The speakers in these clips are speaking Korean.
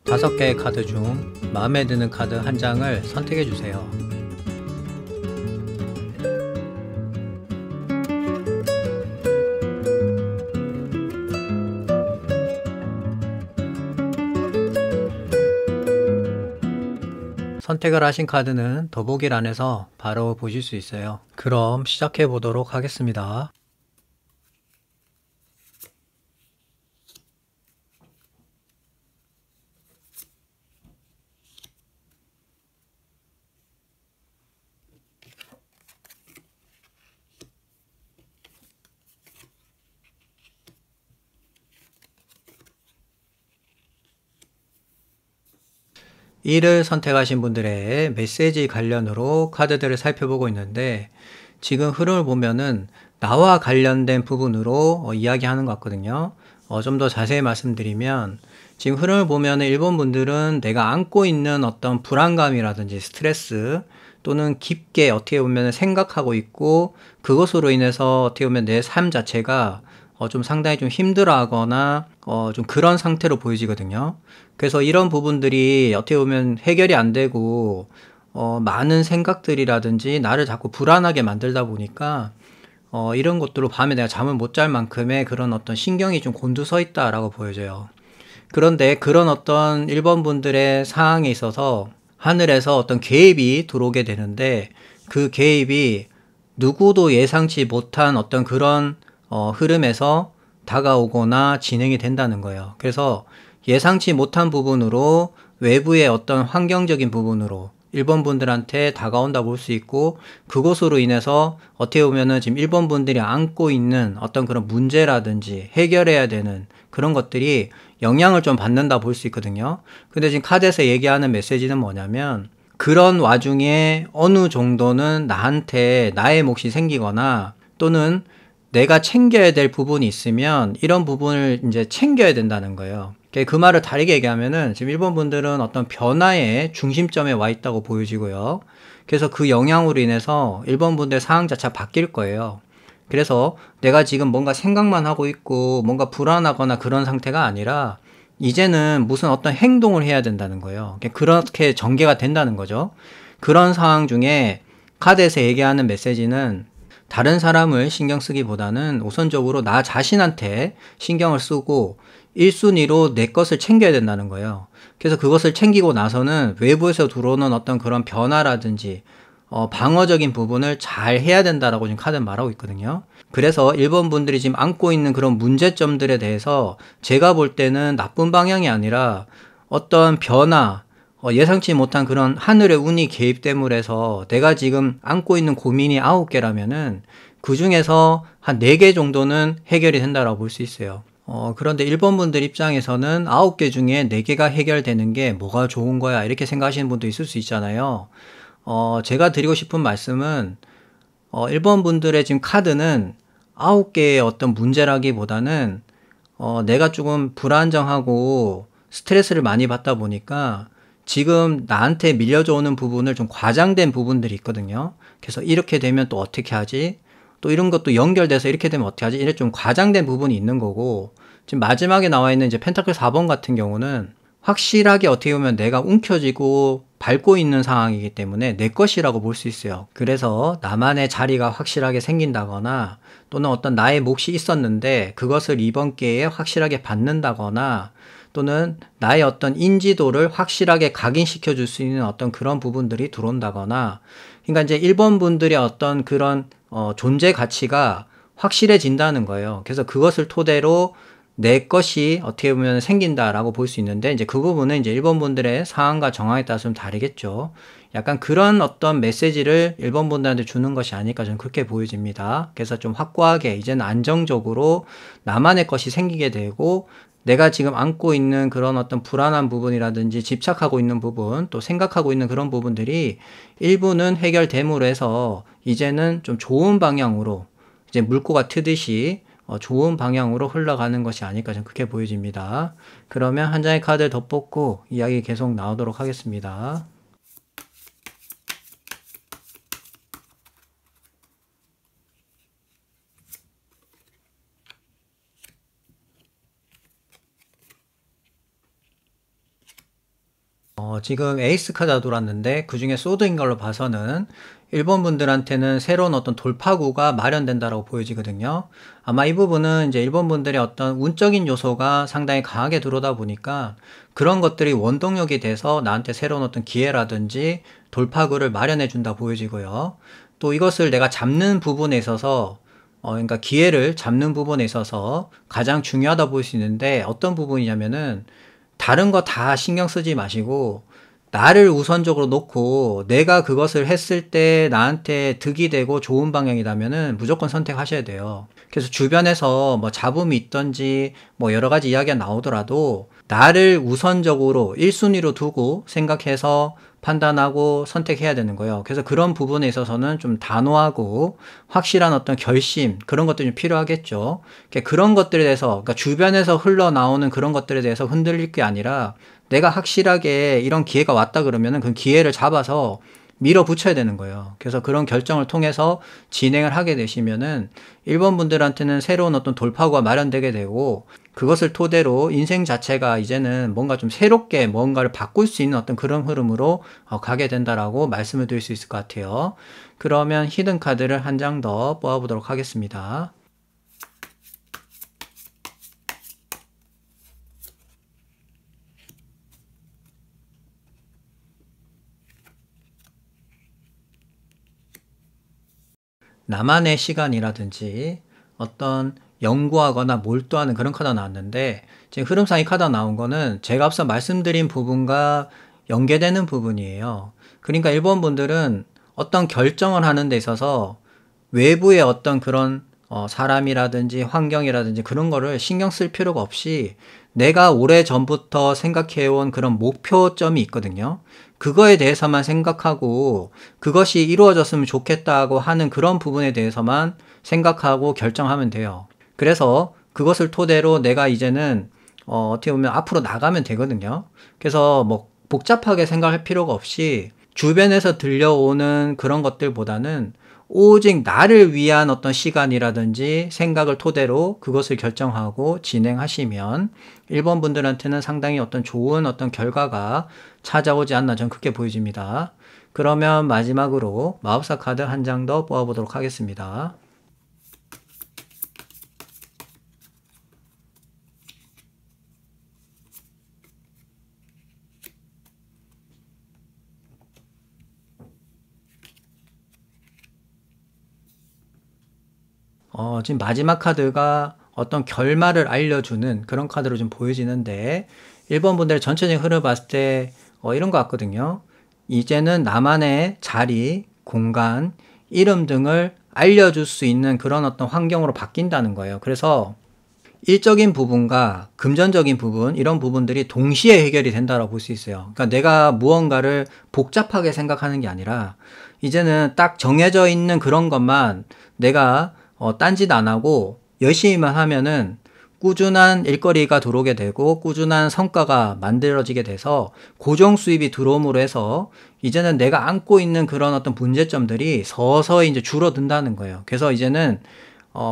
5개의 카드 중 마음에 드는 카드 한 장을 선택해 주세요. 선택을 하신 카드는 더보기란에서 바로 보실 수 있어요. 그럼 시작해 보도록 하겠습니다. E를 선택하신 분들의 메시지 관련으로 카드들을 살펴보고 있는데, 지금 흐름을 보면은 나와 관련된 부분으로 이야기하는 것 같거든요. 좀 더 자세히 말씀드리면, 지금 흐름을 보면은 일본 분들은 내가 안고 있는 어떤 불안감이라든지 스트레스, 또는 깊게 어떻게 보면 생각하고 있고, 그것으로 인해서 어떻게 보면 내 삶 자체가 좀 상당히 좀 힘들어하거나 좀 그런 상태로 보여지거든요. 그래서 이런 부분들이 어떻게 보면 해결이 안 되고 많은 생각들이라든지 나를 자꾸 불안하게 만들다 보니까 이런 것들로 밤에 내가 잠을 못 잘 만큼의 그런 어떤 신경이 좀 곤두서 있다라고 보여져요. 그런데 그런 어떤 일본 분들의 상황에 있어서 하늘에서 어떤 개입이 들어오게 되는데, 그 개입이 누구도 예상치 못한 어떤 그런 흐름에서 다가오거나 진행이 된다는 거예요. 그래서 예상치 못한 부분으로 외부의 어떤 환경적인 부분으로 일본 분들한테 다가온다 볼 수 있고, 그것으로 인해서 어떻게 보면은 지금 일본 분들이 안고 있는 어떤 그런 문제라든지 해결해야 되는 그런 것들이 영향을 좀 받는다 볼 수 있거든요. 근데 지금 카드에서 얘기하는 메시지는 뭐냐면, 그런 와중에 어느 정도는 나한테 나의 몫이 생기거나 또는 내가 챙겨야 될 부분이 있으면 이런 부분을 이제 챙겨야 된다는 거예요. 그 말을 다르게 얘기하면은 지금 일본 분들은 어떤 변화의 중심점에 와 있다고 보여지고요. 그래서 그 영향으로 인해서 일본 분들 상황 자체가 바뀔 거예요. 그래서 내가 지금 뭔가 생각만 하고 있고 뭔가 불안하거나 그런 상태가 아니라 이제는 무슨 어떤 행동을 해야 된다는 거예요. 그렇게 전개가 된다는 거죠. 그런 상황 중에 카드에서 얘기하는 메시지는 다른 사람을 신경 쓰기보다는 우선적으로 나 자신한테 신경을 쓰고 1순위로 내 것을 챙겨야 된다는 거예요. 그래서 그것을 챙기고 나서는 외부에서 들어오는 어떤 그런 변화라든지 방어적인 부분을 잘 해야 된다라고 지금 카드는 말하고 있거든요. 그래서 일본 분들이 지금 안고 있는 그런 문제점들에 대해서 제가 볼 때는 나쁜 방향이 아니라 어떤 변화, 예상치 못한 그런 하늘의 운이 개입됨으로 해서 내가 지금 안고 있는 고민이 9개라면은 그 중에서 한 4개 정도는 해결이 된다라고 볼 수 있어요. 그런데 일본 분들 입장에서는 9개 중에 4개가 해결되는 게 뭐가 좋은 거야, 이렇게 생각하시는 분도 있을 수 있잖아요. 제가 드리고 싶은 말씀은, 일본 분들의 지금 카드는 9개의 어떤 문제라기보다는, 내가 조금 불안정하고 스트레스를 많이 받다 보니까 지금 나한테 밀려져 오는 부분을 좀 과장된 부분들이 있거든요. 그래서 이렇게 되면 또 어떻게 하지? 또 이런 것도 연결돼서 이렇게 되면 어떻게 하지? 이렇게 좀 과장된 부분이 있는 거고, 지금 마지막에 나와 있는 이제 펜타클 4번 같은 경우는 확실하게 어떻게 보면 내가 움켜쥐고 밟고 있는 상황이기 때문에 내 것이라고 볼 수 있어요. 그래서 나만의 자리가 확실하게 생긴다거나 또는 어떤 나의 몫이 있었는데 그것을 이번 기회에 확실하게 받는다거나 또는 나의 어떤 인지도를 확실하게 각인시켜 줄 수 있는 어떤 그런 부분들이 들어온다거나, 그러니까 이제 일본 분들의 어떤 그런 존재 가치가 확실해진다는 거예요. 그래서 그것을 토대로 내 것이 어떻게 보면 생긴다라고 볼 수 있는데, 이제 그 부분은 이제 일본 분들의 상황과 정황에 따라서 좀 다르겠죠. 약간 그런 어떤 메시지를 일본 분들한테 주는 것이 아닐까 저는 그렇게 보여집니다. 그래서 좀 확고하게 이제는 안정적으로 나만의 것이 생기게 되고, 내가 지금 안고 있는 그런 어떤 불안한 부분이라든지 집착하고 있는 부분, 또 생각하고 있는 그런 부분들이 일부는 해결됨으로 해서 이제는 좀 좋은 방향으로, 이제 물꼬가 트듯이 좋은 방향으로 흘러가는 것이 아닐까 저는 그렇게 보여집니다. 그러면 한 장의 카드를 더 뽑고 이야기 계속 나오도록 하겠습니다. 지금 에이스 카드가 돌았는데 그중에 소드인 걸로 봐서는 1번 분들한테는 새로운 어떤 돌파구가 마련된다라고 보여지거든요. 아마 이 부분은 이제 1번 분들의 어떤 운적인 요소가 상당히 강하게 들어오다 보니까 그런 것들이 원동력이 돼서 나한테 새로운 어떤 기회라든지 돌파구를 마련해 준다 보여지고요. 또 이것을 내가 잡는 부분에 있어서 그러니까 기회를 잡는 부분에 있어서 가장 중요하다 볼 수 있는데 어떤 부분이냐면은 다른 거 다 신경 쓰지 마시고 나를 우선적으로 놓고 내가 그것을 했을 때 나한테 득이 되고 좋은 방향이라면은 무조건 선택하셔야 돼요. 그래서 주변에서 뭐 잡음이 있던지 뭐 여러 가지 이야기가 나오더라도 나를 우선적으로 1순위로 두고 생각해서 판단하고 선택해야 되는 거예요. 그래서 그런 부분에 있어서는 좀 단호하고 확실한 어떤 결심, 그런 것들이 좀 필요하겠죠. 그런 것들에 대해서, 그러니까 주변에서 흘러나오는 그런 것들에 대해서 흔들릴 게 아니라 내가 확실하게 이런 기회가 왔다 그러면은 그 기회를 잡아서 밀어붙여야 되는 거예요. 그래서 그런 결정을 통해서 진행을 하게 되시면은 1번 분들한테는 새로운 어떤 돌파구가 마련되게 되고 그것을 토대로 인생 자체가 이제는 뭔가 좀 새롭게 뭔가를 바꿀 수 있는 어떤 그런 흐름으로 가게 된다라고 말씀을 드릴 수 있을 것 같아요. 그러면 히든 카드를 한 장 더 뽑아보도록 하겠습니다. 나만의 시간이라든지 어떤 연구하거나 몰두하는 그런 카드가 나왔는데 지금 흐름상 이 카드가 나온 거는 제가 앞서 말씀드린 부분과 연계되는 부분이에요. 그러니까 1번 분들은 어떤 결정을 하는 데 있어서 외부의 어떤 그런 사람이라든지 환경이라든지 그런 거를 신경 쓸 필요가 없이 내가 오래전부터 생각해온 그런 목표점이 있거든요. 그거에 대해서만 생각하고 그것이 이루어졌으면 좋겠다고 하는 그런 부분에 대해서만 생각하고 결정하면 돼요. 그래서 그것을 토대로 내가 이제는 어떻게 보면 앞으로 나가면 되거든요. 그래서 뭐 복잡하게 생각할 필요가 없이 주변에서 들려오는 그런 것들보다는 오직 나를 위한 어떤 시간이라든지 생각을 토대로 그것을 결정하고 진행하시면 1번 분들한테는 상당히 어떤 좋은 어떤 결과가 찾아오지 않나 저는 그렇게 보여집니다. 그러면 마지막으로 마법사 카드 한 장 더 뽑아보도록 하겠습니다. 지금 마지막 카드가 어떤 결말을 알려주는 그런 카드로 좀 보여지는데 1번 분들의 전체적인 흐름을 봤을 때 이런 것 같거든요. 이제는 나만의 자리, 공간, 이름 등을 알려줄 수 있는 그런 어떤 환경으로 바뀐다는 거예요. 그래서 일적인 부분과 금전적인 부분, 이런 부분들이 동시에 해결이 된다고 볼 수 있어요. 그러니까 내가 무언가를 복잡하게 생각하는 게 아니라 이제는 딱 정해져 있는 그런 것만 내가 딴짓 안 하고 열심히만 하면은 꾸준한 일거리가 들어오게 되고 꾸준한 성과가 만들어지게 돼서 고정 수입이 들어옴으로 해서 이제는 내가 안고 있는 그런 어떤 문제점들이 서서히 이제 줄어든다는 거예요. 그래서 이제는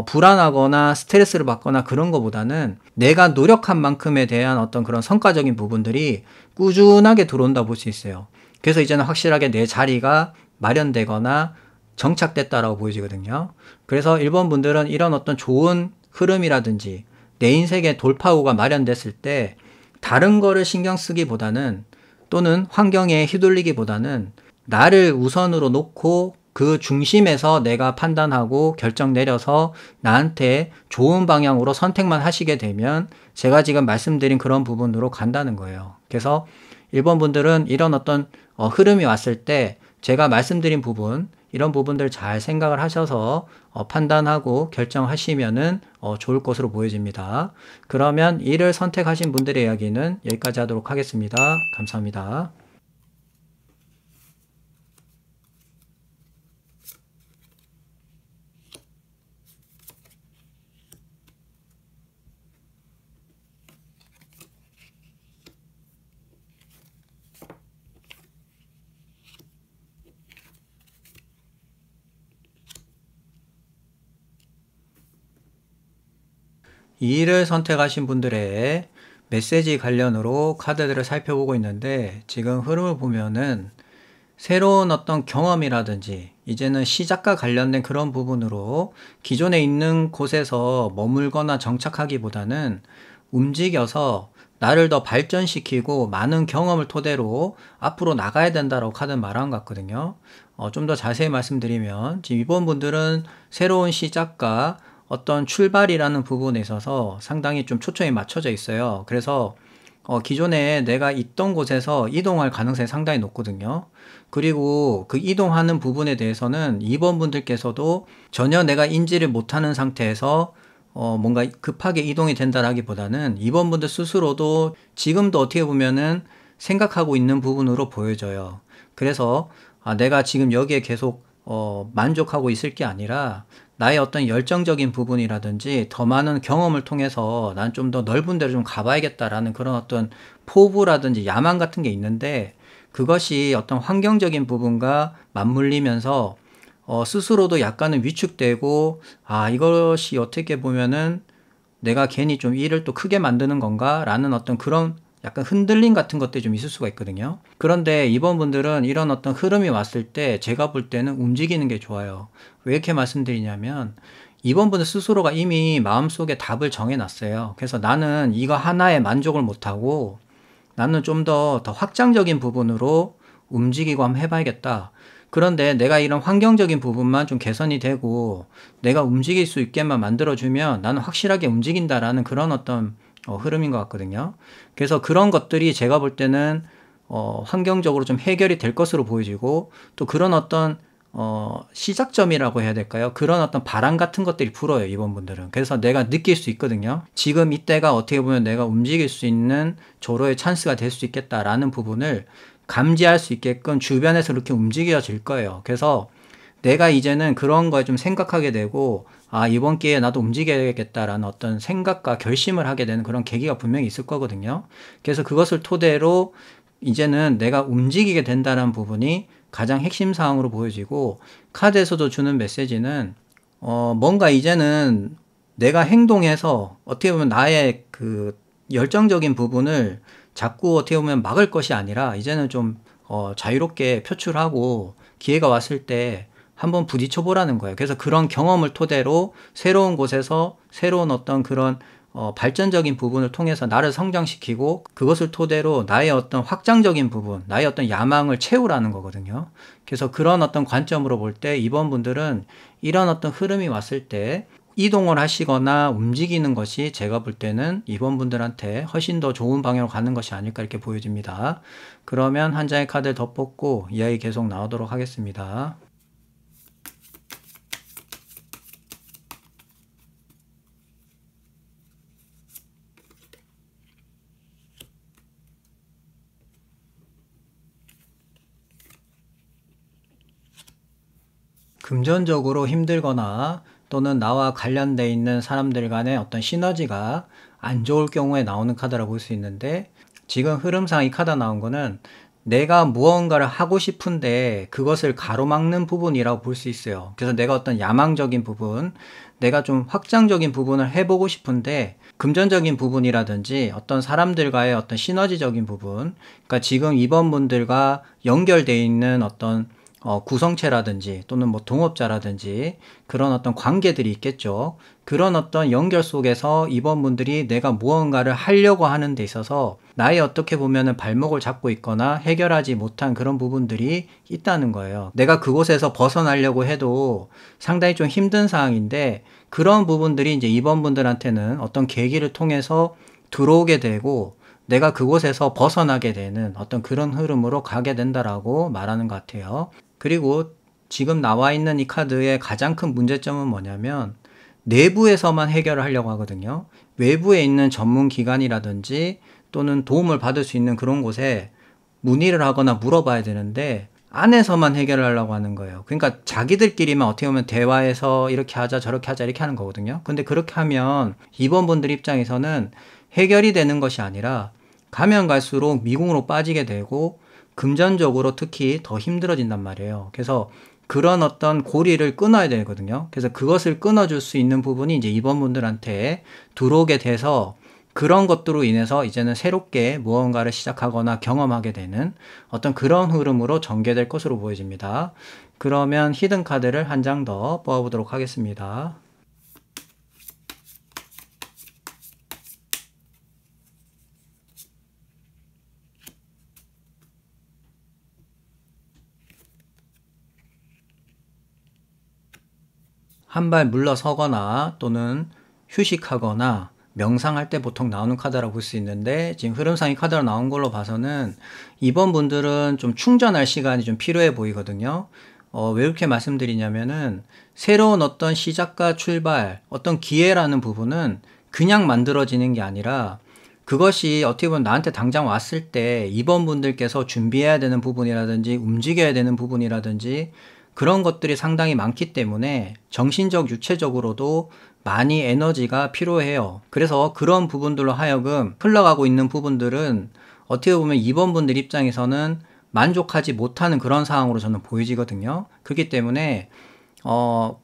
불안하거나 스트레스를 받거나 그런 것보다는 내가 노력한 만큼에 대한 어떤 그런 성과적인 부분들이 꾸준하게 들어온다 볼 수 있어요. 그래서 이제는 확실하게 내 자리가 마련되거나 정착됐다라고 보여지거든요. 그래서 1번 분들은 이런 어떤 좋은 흐름이라든지 내 인생의 돌파구가 마련됐을 때 다른 거를 신경 쓰기보다는 또는 환경에 휘둘리기보다는 나를 우선으로 놓고 그 중심에서 내가 판단하고 결정 내려서 나한테 좋은 방향으로 선택만 하시게 되면 제가 지금 말씀드린 그런 부분으로 간다는 거예요. 그래서 1번 분들은 이런 어떤 흐름이 왔을 때 제가 말씀드린 부분, 이런 부분들 잘 생각을 하셔서 판단하고 결정하시면은 좋을 것으로 보여집니다. 그러면 이를 선택하신 분들의 이야기는 여기까지 하도록 하겠습니다. 감사합니다. 이 일을 선택하신 분들의 메시지 관련으로 카드들을 살펴보고 있는데 지금 흐름을 보면은 새로운 어떤 경험이라든지 이제는 시작과 관련된 그런 부분으로 기존에 있는 곳에서 머물거나 정착하기보다는 움직여서 나를 더 발전시키고 많은 경험을 토대로 앞으로 나가야 된다라고 카드는 말한 것 같거든요. 좀 더 자세히 말씀드리면 지금 이번 분들은 새로운 시작과 어떤 출발이라는 부분에 있어서 상당히 좀 초점이 맞춰져 있어요. 그래서 기존에 내가 있던 곳에서 이동할 가능성이 상당히 높거든요. 그리고 그 이동하는 부분에 대해서는 이번 분들께서도 전혀 내가 인지를 못하는 상태에서 뭔가 급하게 이동이 된다라기보다는 이번 분들 스스로도 지금도 어떻게 보면은 생각하고 있는 부분으로 보여져요. 그래서 내가 지금 여기에 계속 만족하고 있을 게 아니라 나의 어떤 열정적인 부분이라든지 더 많은 경험을 통해서 난 좀 더 넓은 데로 좀 가봐야겠다라는 그런 어떤 포부라든지 야망 같은 게 있는데 그것이 어떤 환경적인 부분과 맞물리면서 스스로도 약간은 위축되고 이것이 어떻게 보면은 내가 괜히 좀 일을 또 크게 만드는 건가? 라는 어떤 그런 약간 흔들림 같은 것들이 좀 있을 수가 있거든요. 그런데 이번 분들은 이런 어떤 흐름이 왔을 때 제가 볼 때는 움직이는 게 좋아요. 왜 이렇게 말씀드리냐면 이번 분들 스스로가 이미 마음속에 답을 정해놨어요. 그래서 나는 이거 하나에 만족을 못하고 나는 좀 더 확장적인 부분으로 움직이고 한번 해봐야겠다. 그런데 내가 이런 환경적인 부분만 좀 개선이 되고 내가 움직일 수 있게만 만들어주면 나는 확실하게 움직인다라는 그런 어떤 흐름인 것 같거든요. 그래서 그런 것들이 제가 볼 때는 환경적으로 좀 해결이 될 것으로 보여지고 또 그런 어떤 시작점이라고 해야 될까요? 그런 어떤 바람 같은 것들이 불어요, 이번 분들은. 그래서 내가 느낄 수 있거든요. 지금 이때가 어떻게 보면 내가 움직일 수 있는 조로의 찬스가 될 수 있겠다라는 부분을 감지할 수 있게끔 주변에서 이렇게 움직여질 거예요. 그래서 내가 이제는 그런 거에 좀 생각하게 되고, 이번 기회에 나도 움직여야겠다라는 어떤 생각과 결심을 하게 되는 그런 계기가 분명히 있을 거거든요. 그래서 그것을 토대로 이제는 내가 움직이게 된다는 부분이 가장 핵심 사항으로 보여지고, 카드에서도 주는 메시지는 뭔가 이제는 내가 행동해서 어떻게 보면 나의 그 열정적인 부분을 자꾸 어떻게 보면 막을 것이 아니라 이제는 좀 자유롭게 표출하고 기회가 왔을 때 한번 부딪혀 보라는 거예요. 그래서 그런 경험을 토대로 새로운 곳에서 새로운 어떤 그런 발전적인 부분을 통해서 나를 성장시키고 그것을 토대로 나의 어떤 확장적인 부분, 나의 어떤 야망을 채우라는 거거든요. 그래서 그런 어떤 관점으로 볼 때 이번 분들은 이런 어떤 흐름이 왔을 때 이동을 하시거나 움직이는 것이 제가 볼 때는 이번 분들한테 훨씬 더 좋은 방향으로 가는 것이 아닐까 이렇게 보여집니다. 그러면 한 장의 카드를 더 뽑고 이야기 계속 나오도록 하겠습니다. 금전적으로 힘들거나 또는 나와 관련돼 있는 사람들 간의 어떤 시너지가 안 좋을 경우에 나오는 카드라고 볼 수 있는데 지금 흐름상 이 카드 나온 거는 내가 무언가를 하고 싶은데 그것을 가로막는 부분이라고 볼 수 있어요. 그래서 내가 어떤 야망적인 부분, 내가 좀 확장적인 부분을 해보고 싶은데 금전적인 부분이라든지 어떤 사람들과의 어떤 시너지적인 부분, 그러니까 지금 이번 분들과 연결되어 있는 어떤 구성체라든지 또는 뭐 동업자라든지 그런 어떤 관계들이 있겠죠. 그런 어떤 연결 속에서 이번 분들이 내가 무언가를 하려고 하는 데 있어서 나의 어떻게 보면은 발목을 잡고 있거나 해결하지 못한 그런 부분들이 있다는 거예요. 내가 그곳에서 벗어나려고 해도 상당히 좀 힘든 상황인데 그런 부분들이 이제 이번 분들한테는 어떤 계기를 통해서 들어오게 되고 내가 그곳에서 벗어나게 되는 어떤 그런 흐름으로 가게 된다라고 말하는 것 같아요. 그리고 지금 나와 있는 이 카드의 가장 큰 문제점은 뭐냐면 내부에서만 해결을 하려고 하거든요. 외부에 있는 전문 기관이라든지 또는 도움을 받을 수 있는 그런 곳에 문의를 하거나 물어봐야 되는데 안에서만 해결을 하려고 하는 거예요. 그러니까 자기들끼리만 어떻게 보면 대화해서 이렇게 하자 저렇게 하자 이렇게 하는 거거든요. 근데 그렇게 하면 이번 분들 입장에서는 해결이 되는 것이 아니라 가면 갈수록 미궁으로 빠지게 되고 금전적으로 특히 더 힘들어진단 말이에요. 그래서 그런 어떤 고리를 끊어야 되거든요. 그래서 그것을 끊어줄 수 있는 부분이 이제 이번 분들한테 들어오게 돼서 그런 것들로 인해서 이제는 새롭게 무언가를 시작하거나 경험하게 되는 어떤 그런 흐름으로 전개될 것으로 보여집니다. 그러면 히든 카드를 한 장 더 뽑아보도록 하겠습니다. 한 발 물러서거나 또는 휴식하거나 명상할 때 보통 나오는 카드라고 볼 수 있는데, 지금 흐름상의 카드로 나온 걸로 봐서는 이번 분들은 좀 충전할 시간이 좀 필요해 보이거든요. 왜 이렇게 말씀드리냐면은 새로운 어떤 시작과 출발, 어떤 기회라는 부분은 그냥 만들어지는 게 아니라 그것이 어떻게 보면 나한테 당장 왔을 때 이번 분들께서 준비해야 되는 부분이라든지 움직여야 되는 부분이라든지 그런 것들이 상당히 많기 때문에 정신적, 육체적으로도 많이 에너지가 필요해요. 그래서 그런 부분들로 하여금 흘러가고 있는 부분들은 어떻게 보면 이번 분들 입장에서는 만족하지 못하는 그런 상황으로 저는 보여지거든요. 그렇기 때문에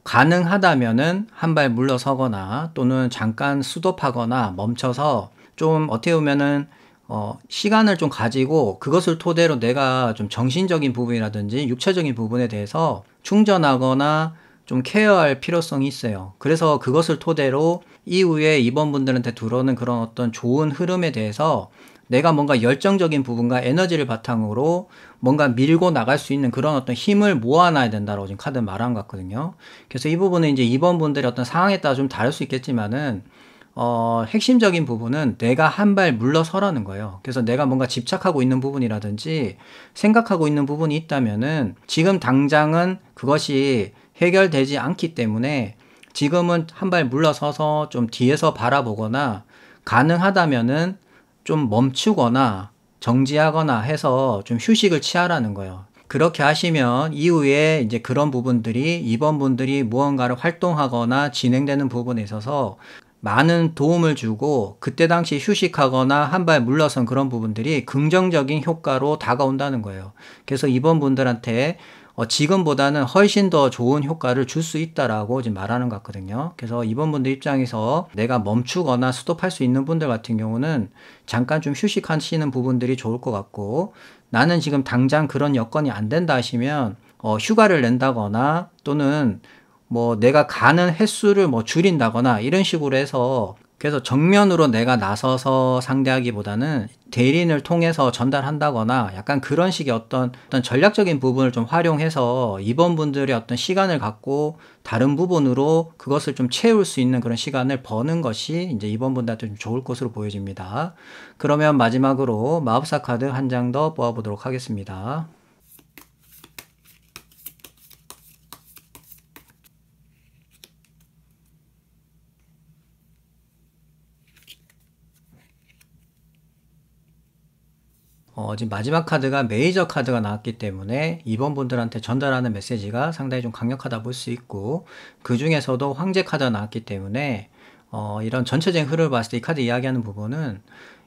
가능하다면은 한 발 물러서거나 또는 잠깐 스톱하거나 멈춰서 좀 어떻게 보면은 시간을 좀 가지고 그것을 토대로 내가 좀 정신적인 부분이라든지 육체적인 부분에 대해서 충전하거나 좀 케어할 필요성이 있어요. 그래서 그것을 토대로 이후에 이번 분들한테 들어오는 그런 어떤 좋은 흐름에 대해서 내가 뭔가 열정적인 부분과 에너지를 바탕으로 뭔가 밀고 나갈 수 있는 그런 어떤 힘을 모아놔야 된다고 지금 카드 말한 것 같거든요. 그래서 이 부분은 이제 이번 분들의 어떤 상황에 따라 좀 다를 수 있겠지만은 핵심적인 부분은 내가 한 발 물러서라는 거예요. 그래서 내가 뭔가 집착하고 있는 부분이라든지 생각하고 있는 부분이 있다면은 지금 당장은 그것이 해결되지 않기 때문에 지금은 한 발 물러서서 좀 뒤에서 바라보거나 가능하다면은 좀 멈추거나 정지하거나 해서 좀 휴식을 취하라는 거예요. 그렇게 하시면 이후에 이제 그런 부분들이 이번 분들이 무언가를 활동하거나 진행되는 부분에 있어서 많은 도움을 주고 그때 당시 휴식하거나 한 발 물러선 그런 부분들이 긍정적인 효과로 다가온다는 거예요. 그래서 이번 분들한테 지금보다는 훨씬 더 좋은 효과를 줄 수 있다라고 지금 말하는 것 같거든요. 그래서 이번 분들 입장에서 내가 멈추거나 스톱할 수 있는 분들 같은 경우는 잠깐 좀 휴식하시는 부분들이 좋을 것 같고, 나는 지금 당장 그런 여건이 안 된다 하시면 휴가를 낸다거나 또는 뭐 내가 가는 횟수를 뭐 줄인다거나 이런 식으로 해서, 그래서 정면으로 내가 나서서 상대하기보다는 대리인을 통해서 전달한다거나 약간 그런 식의 어떤 전략적인 부분을 좀 활용해서 이번 분들의 어떤 시간을 갖고 다른 부분으로 그것을 좀 채울 수 있는 그런 시간을 버는 것이 이제 이번 분들한테 좀 좋을 것으로 보여집니다. 그러면 마지막으로 마법사 카드 한 장 더 뽑아보도록 하겠습니다. 지금 마지막 카드가 메이저 카드가 나왔기 때문에 이번 분들한테 전달하는 메시지가 상당히 좀 강력하다 볼 수 있고, 그 중에서도 황제 카드가 나왔기 때문에 이런 전체적인 흐름을 봤을 때 이 카드 이야기하는 부분은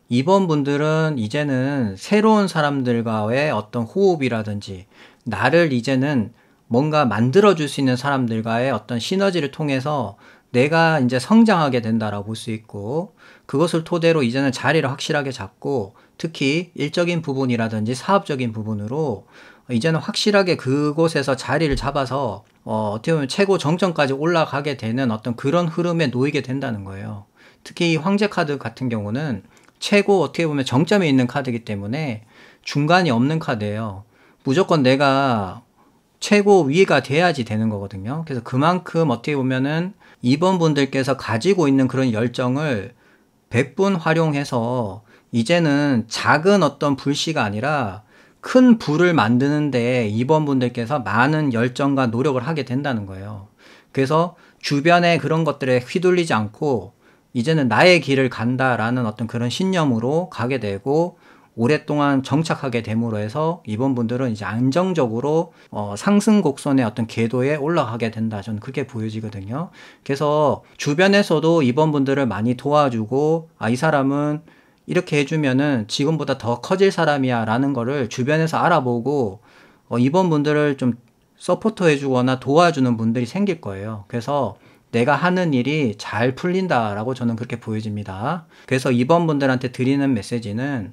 이번 분들은 이제는 새로운 사람들과의 어떤 호흡이라든지 나를 이제는 뭔가 만들어줄 수 있는 사람들과의 어떤 시너지를 통해서 내가 이제 성장하게 된다라고 볼 수 있고, 그것을 토대로 이제는 자리를 확실하게 잡고 특히 일적인 부분이라든지 사업적인 부분으로 이제는 확실하게 그곳에서 자리를 잡아서 어떻게 보면 최고 정점까지 올라가게 되는 어떤 그런 흐름에 놓이게 된다는 거예요. 특히 이 황제 카드 같은 경우는 최고 어떻게 보면 정점에 있는 카드이기 때문에 중간이 없는 카드예요. 무조건 내가 최고 위가 돼야지 되는 거거든요. 그래서 그만큼 어떻게 보면은 이번 분들께서 가지고 있는 그런 열정을 100분 활용해서 이제는 작은 어떤 불씨가 아니라 큰 불을 만드는데 이번 분들께서 많은 열정과 노력을 하게 된다는 거예요. 그래서 주변의 그런 것들에 휘둘리지 않고 이제는 나의 길을 간다라는 어떤 그런 신념으로 가게 되고 오랫동안 정착하게 됨으로 해서 이번 분들은 이제 안정적으로 상승 곡선의 어떤 궤도에 올라가게 된다. 저는 그렇게 보여지거든요. 그래서 주변에서도 이번 분들을 많이 도와주고 이 사람은 이렇게 해주면은 지금보다 더 커질 사람이야 라는 거를 주변에서 알아보고 이번 분들을 좀 서포터 해주거나 도와주는 분들이 생길 거예요. 그래서 내가 하는 일이 잘 풀린다라고 저는 그렇게 보여집니다. 그래서 이번 분들한테 드리는 메시지는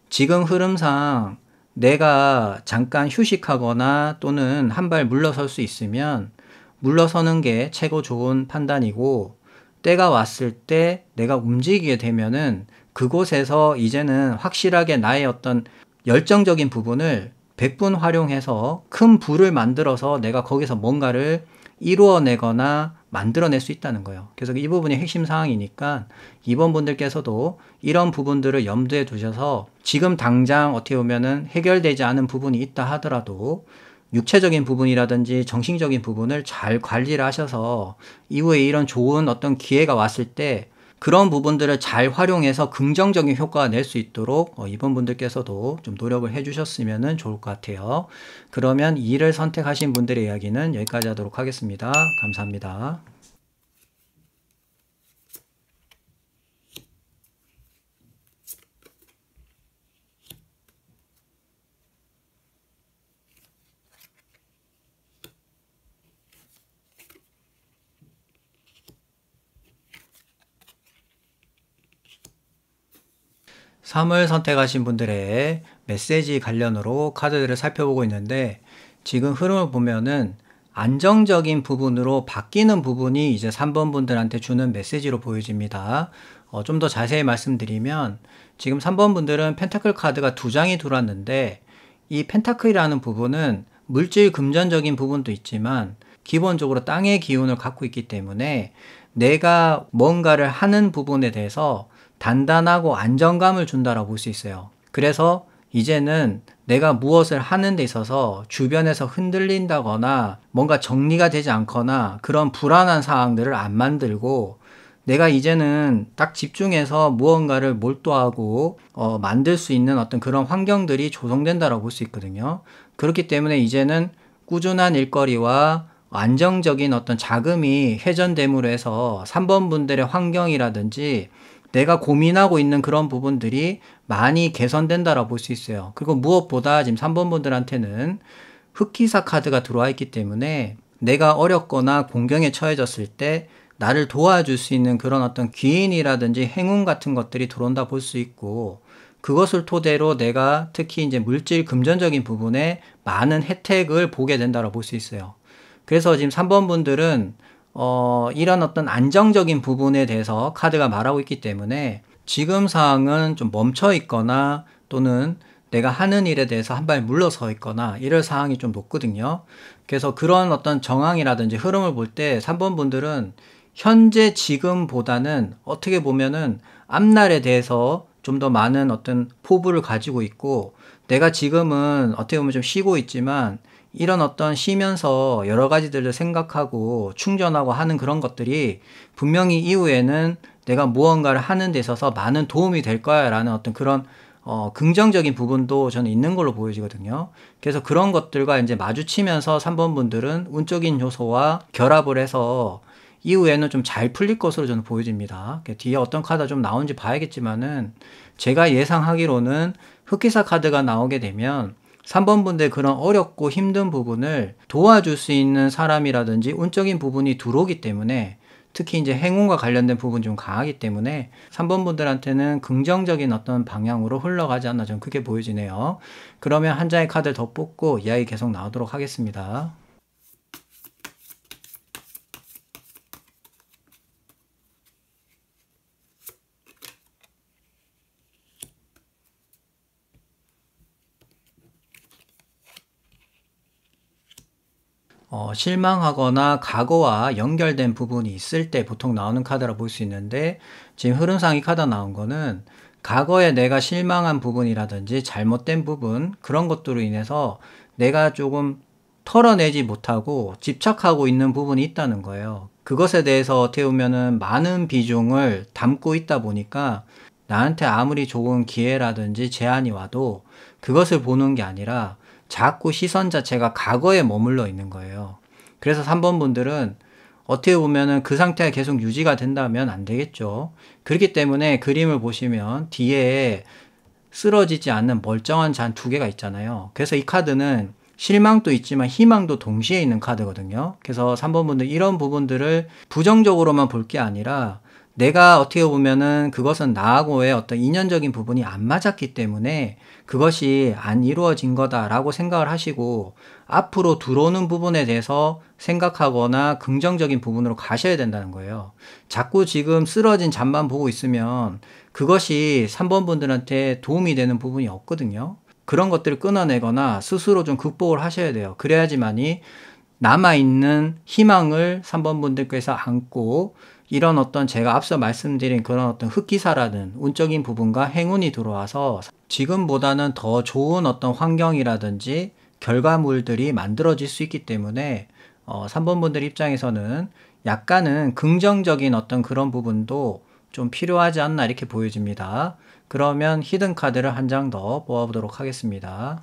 지금 흐름상 내가 잠깐 휴식하거나 또는 한 발 물러설 수 있으면 물러서는 게 최고 좋은 판단이고, 때가 왔을 때 내가 움직이게 되면은 그곳에서 이제는 확실하게 나의 어떤 열정적인 부분을 100분 활용해서 큰 불을 만들어서 내가 거기서 뭔가를 이루어내거나 만들어낼 수 있다는 거예요. 그래서 이 부분이 핵심 사항이니까 이번 분들께서도 이런 부분들을 염두에 두셔서 지금 당장 어떻게 보면은 해결되지 않은 부분이 있다 하더라도 육체적인 부분이라든지 정신적인 부분을 잘 관리를 하셔서 이후에 이런 좋은 어떤 기회가 왔을 때 그런 부분들을 잘 활용해서 긍정적인 효과가 낼 수 있도록 이번 분들께서도 좀 노력을 해주셨으면 좋을 것 같아요. 그러면 이를 선택하신 분들의 이야기는 여기까지 하도록 하겠습니다. 감사합니다. (3을) 선택하신 분들의 메시지 관련으로 카드들을 살펴보고 있는데, 지금 흐름을 보면은 안정적인 부분으로 바뀌는 부분이 이제 3번 분들한테 주는 메시지로 보여집니다. 좀 더 자세히 말씀드리면 지금 3번 분들은 펜타클 카드가 2장이 들어왔는데, 이 펜타클이라는 부분은 물질 금전적인 부분도 있지만 기본적으로 땅의 기운을 갖고 있기 때문에 내가 뭔가를 하는 부분에 대해서 단단하고 안정감을 준다라고 볼 수 있어요. 그래서 이제는 내가 무엇을 하는 데 있어서 주변에서 흔들린다거나 뭔가 정리가 되지 않거나 그런 불안한 상황들을 안 만들고, 내가 이제는 딱 집중해서 무언가를 몰두하고 만들 수 있는 어떤 그런 환경들이 조성된다라고 볼 수 있거든요. 그렇기 때문에 이제는 꾸준한 일거리와 안정적인 어떤 자금이 회전됨으로 해서 3번 분들의 환경이라든지 내가 고민하고 있는 그런 부분들이 많이 개선된다라고 볼 수 있어요. 그리고 무엇보다 지금 3번 분들한테는 흑기사 카드가 들어와 있기 때문에 내가 어렵거나 공경에 처해졌을 때 나를 도와줄 수 있는 그런 어떤 귀인이라든지 행운 같은 것들이 들어온다 볼 수 있고, 그것을 토대로 내가 특히 이제 물질 금전적인 부분에 많은 혜택을 보게 된다고 볼 수 있어요. 그래서 지금 3번 분들은 이런 어떤 안정적인 부분에 대해서 카드가 말하고 있기 때문에 지금 상황은 좀 멈춰 있거나 또는 내가 하는 일에 대해서 한 발 물러서 있거나 이럴 상황이 좀 높거든요. 그래서 그런 어떤 정황이라든지 흐름을 볼 때 3번 분들은 현재 지금보다는 어떻게 보면은 앞날에 대해서 좀 더 많은 어떤 포부를 가지고 있고, 내가 지금은 어떻게 보면 좀 쉬고 있지만 이런 어떤 쉬면서 여러 가지들을 생각하고 충전하고 하는 그런 것들이 분명히 이후에는 내가 무언가를 하는 데 있어서 많은 도움이 될 거야 라는 어떤 그런 긍정적인 부분도 저는 있는 걸로 보여지거든요. 그래서 그런 것들과 이제 마주치면서 3번 분들은 운적인 요소와 결합을 해서 이후에는 좀 잘 풀릴 것으로 저는 보여집니다. 뒤에 어떤 카드가 좀 나오는지 봐야겠지만은 제가 예상하기로는 흑기사 카드가 나오게 되면 3번 분들 그런 어렵고 힘든 부분을 도와줄 수 있는 사람이라든지 운적인 부분이 들어오기 때문에, 특히 이제 행운과 관련된 부분이 좀 강하기 때문에 3번 분들한테는 긍정적인 어떤 방향으로 흘러가지 않나 저는 그렇게 보여지네요. 그러면 한 장의 카드를 더 뽑고 이야기 계속 나오도록 하겠습니다. 실망하거나 과거와 연결된 부분이 있을 때 보통 나오는 카드라 볼 수 있는데, 지금 흐름상 이 카드 나온 거는 과거에 내가 실망한 부분이라든지 잘못된 부분, 그런 것들로 인해서 내가 조금 털어내지 못하고 집착하고 있는 부분이 있다는 거예요. 그것에 대해서 어떻게 보면은 많은 비중을 담고 있다 보니까 나한테 아무리 좋은 기회라든지 제안이 와도 그것을 보는 게 아니라 자꾸 시선 자체가 과거에 머물러 있는 거예요. 그래서 3번 분들은 어떻게 보면은 그 상태가 계속 유지가 된다면 안 되겠죠. 그렇기 때문에 그림을 보시면 뒤에 쓰러지지 않는 멀쩡한 잔 2개가 있잖아요. 그래서 이 카드는 실망도 있지만 희망도 동시에 있는 카드거든요. 그래서 3번 분들 이런 부분들을 부정적으로만 볼 게 아니라 내가 어떻게 보면은 그것은 나하고의 어떤 인연적인 부분이 안 맞았기 때문에 그것이 안 이루어진 거다라고 생각을 하시고 앞으로 들어오는 부분에 대해서 생각하거나 긍정적인 부분으로 가셔야 된다는 거예요. 자꾸 지금 쓰러진 잠만 보고 있으면 그것이 3번 분들한테 도움이 되는 부분이 없거든요. 그런 것들을 끊어내거나 스스로 좀 극복을 하셔야 돼요. 그래야지만이 남아있는 희망을 3번 분들께서 안고 이런 어떤 제가 앞서 말씀드린 그런 어떤 흑기사라는 운적인 부분과 행운이 들어와서 지금보다는 더 좋은 어떤 환경이라든지 결과물들이 만들어질 수 있기 때문에 3번 분들 입장에서는 약간은 긍정적인 어떤 그런 부분도 좀 필요하지 않나 이렇게 보여집니다. 그러면 히든 카드를 한 장 더 뽑아보도록 하겠습니다.